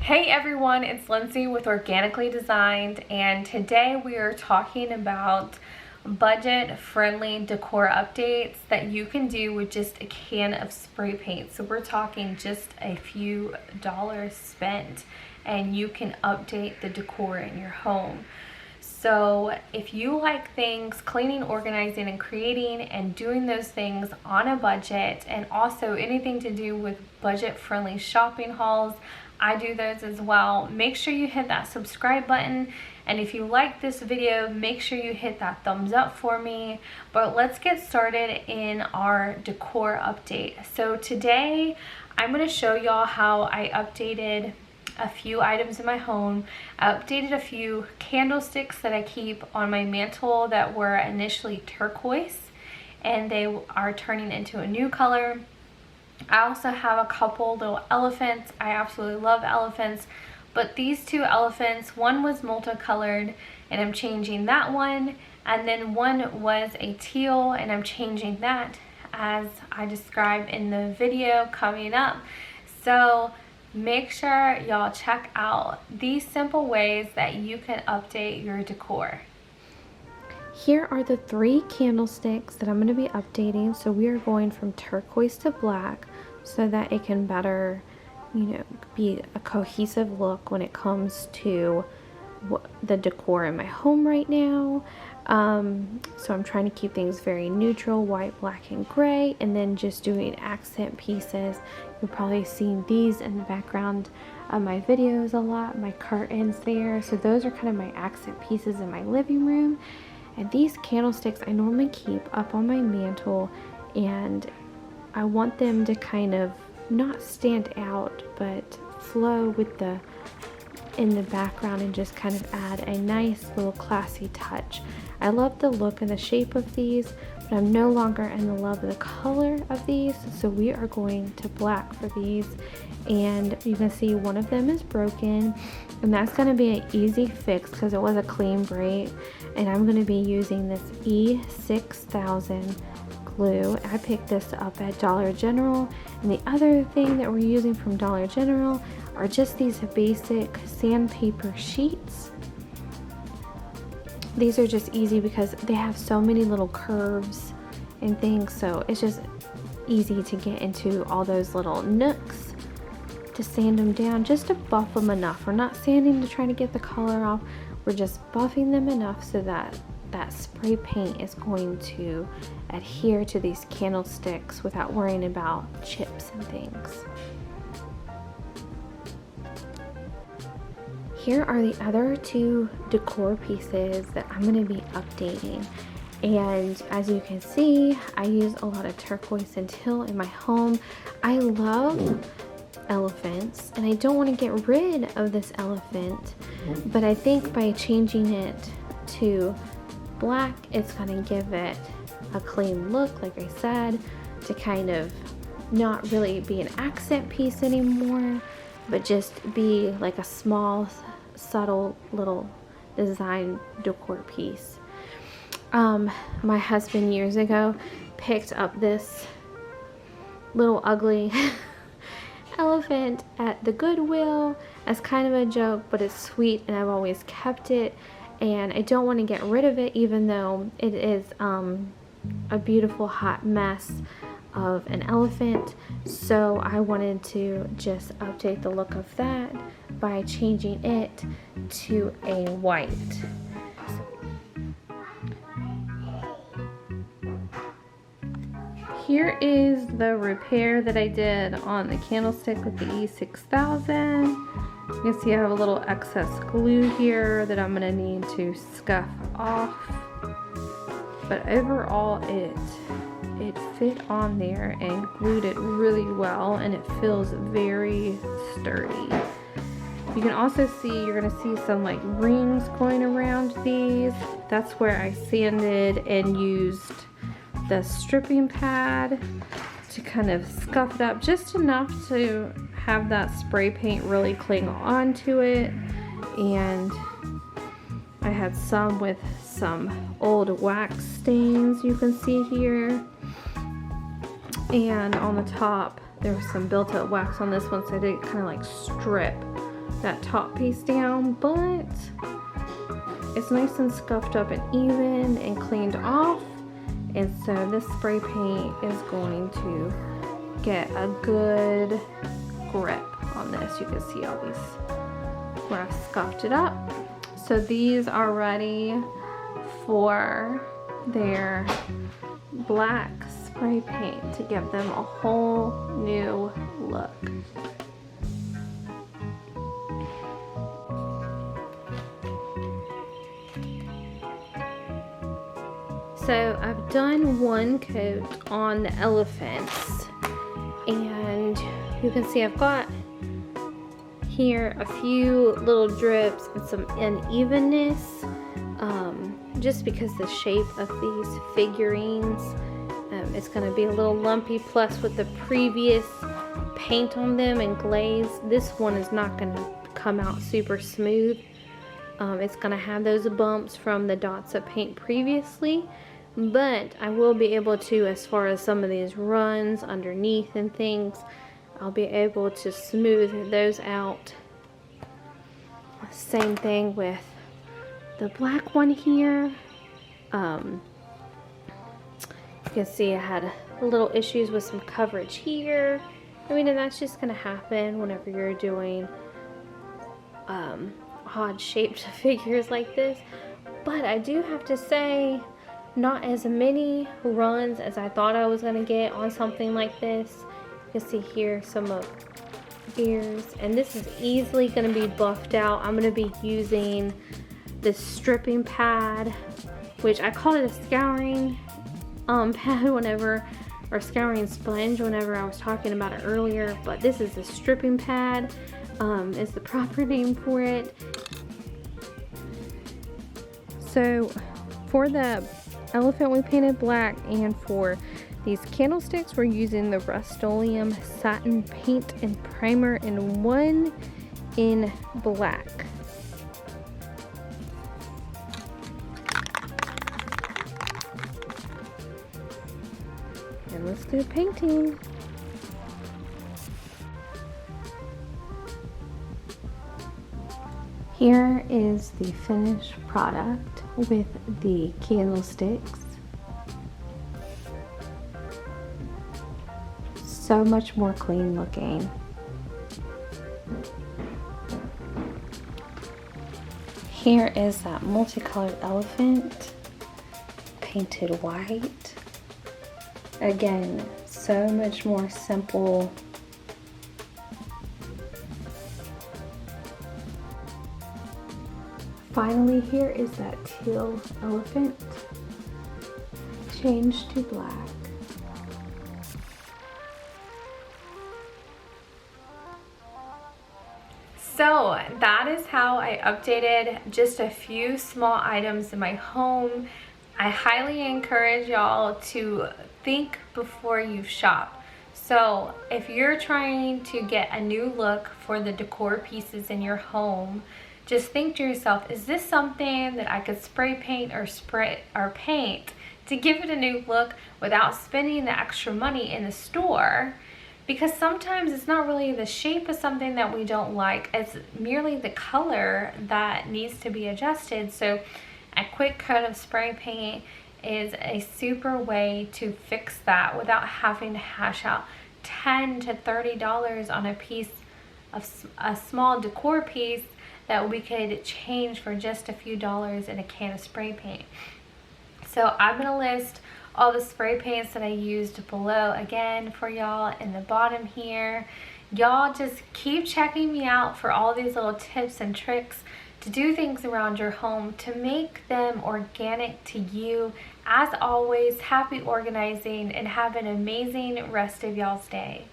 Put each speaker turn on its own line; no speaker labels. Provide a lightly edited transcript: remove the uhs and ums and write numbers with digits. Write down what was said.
Hey everyone, it's Lindsay with Organically Designed, and today we are talking about budget-friendly decor updates that you can do with just a can of spray paint. So we're talking just a few dollars spent and you can update the decor in your home. So if you like things cleaning, organizing, and creating and doing those things on a budget, and also anything to do with budget-friendly shopping hauls, I do those as well. Make sure you hit that subscribe button, and if you like this video, make sure you hit that thumbs up for me. But let's get started in our decor update. So today I'm going to show y'all how I updated a few items in my home. I updated a few candlesticks that I keep on my mantle that were initially turquoise and they are turning into a new color. I also have a couple little elephants. I absolutely love elephants, but these two elephants, one was multicolored and I'm changing that one, and then one was a teal and I'm changing that as I described in the video coming up. So make sure y'all check out these simple ways that you can update your decor.
Here are the 3 candlesticks that I'm going to be updating. So we are going from turquoise to black so that it can better, be a cohesive look when it comes to the decor in my home right now. So I'm trying to keep things very neutral, white, black, and gray, and then just doing accent pieces. You'll probably see these in the background of my videos a lot, my curtains there. So those are kind of my accent pieces in my living room. And these candlesticks I normally keep up on my mantle, and I want them to kind of not stand out but flow with in the background and just kind of add a nice little classy touch. I love the look and the shape of these, but I'm no longer in the love of the color of these, so we are going to black for these. And you can see one of them is broken, and that's going to be an easy fix because it was a clean break. And I'm going to be using this E6000 glue. I picked this up at Dollar General, and the other thing that we're using from Dollar General are just these basic sandpaper sheets. These are just easy because they have so many little curves and things, so it's just easy to get into all those little nooks to sand them down, just to buff them enough. We're not sanding to try to get the color off, we're just buffing them enough so that that spray paint is going to adhere to these candlesticks without worrying about chips and things. Here are the other 2 decor pieces that I'm going to be updating. And as you can see, I use a lot of turquoise and teal in my home. I love elephants and I don't want to get rid of this elephant, but I think by changing it to black, it's going to give it a clean look, like I said, to kind of not really be an accent piece anymore, but just be like a small, subtle little design decor piece. My husband years ago picked up this little ugly elephant at the Goodwill as kind of a joke, but it's sweet and I've always kept it, and I don't want to get rid of it even though it is a beautiful hot mess of an elephant. So I wanted to just update the look of that by changing it to a white. Here is the repair that I did on the candlestick with the E6000. You can see I have a little excess glue here that I'm going to need to scuff off. But overall it fit on there and glued it really well, and it feels very sturdy. You can also see, you're going to see some like rings going around these. That's where I sanded and used the stripping pad to kind of scuff it up just enough to have that spray paint really cling onto it. And I had some with some old wax stains, you can see here, and on the top there was some built up wax on this one, so I did kind of like strip that top piece down, but it's nice and scuffed up and even and cleaned off. And so this spray paint is going to get a good grip on this. You can see all these where I've scuffed it up. So these are ready for their black spray paint to give them a whole new look. So I've done one coat on the elephants, and you can see I've got here a few little drips and some unevenness, just because the shape of these figurines, it's going to be a little lumpy, plus with the previous paint on them and glaze, this one is not going to come out super smooth. It's going to have those bumps from the dots of paint previously, but I will be able to, as far as some of these runs underneath and things, I'll be able to smooth those out. Same thing with the black one here. You can see I had little issues with some coverage here. I mean, and that's just going to happen whenever you're doing odd shaped figures like this. But I do have to say, not as many runs as I thought I was going to get on something like this. You can see here some of ears, and this is easily going to be buffed out. I'm going to be using this stripping pad, which I call it a scouring pad whenever, or scouring sponge whenever I was talking about it earlier, but this is a stripping pad, is the proper name for it. So for the elephant we painted black, and for these candlesticks we're using the Rustoleum satin paint and primer, and one in black. And let's do painting. Here is the finished product with the candlesticks. So much more clean looking. Here is that multicolored elephant painted white. Again, so much more simple. Finally, here is that teal elephant changed to black.
So that is how I updated just a few small items in my home. I highly encourage y'all to think before you shop. So if you're trying to get a new look for the decor pieces in your home, just think to yourself, is this something that I could spray paint or paint to give it a new look without spending the extra money in the store? Because sometimes it's not really the shape of something that we don't like, it's merely the color that needs to be adjusted. So a quick coat of spray paint is a super way to fix that without having to hash out $10 to $30 on a piece of a small decor piece that we could change for just a few dollars in a can of spray paint. So I'm gonna list all the spray paints that I used below again for y'all in the bottom here. Y'all just keep checking me out for all these little tips and tricks to do things around your home to make them organic to you. As always, happy organizing and have an amazing rest of y'all's day.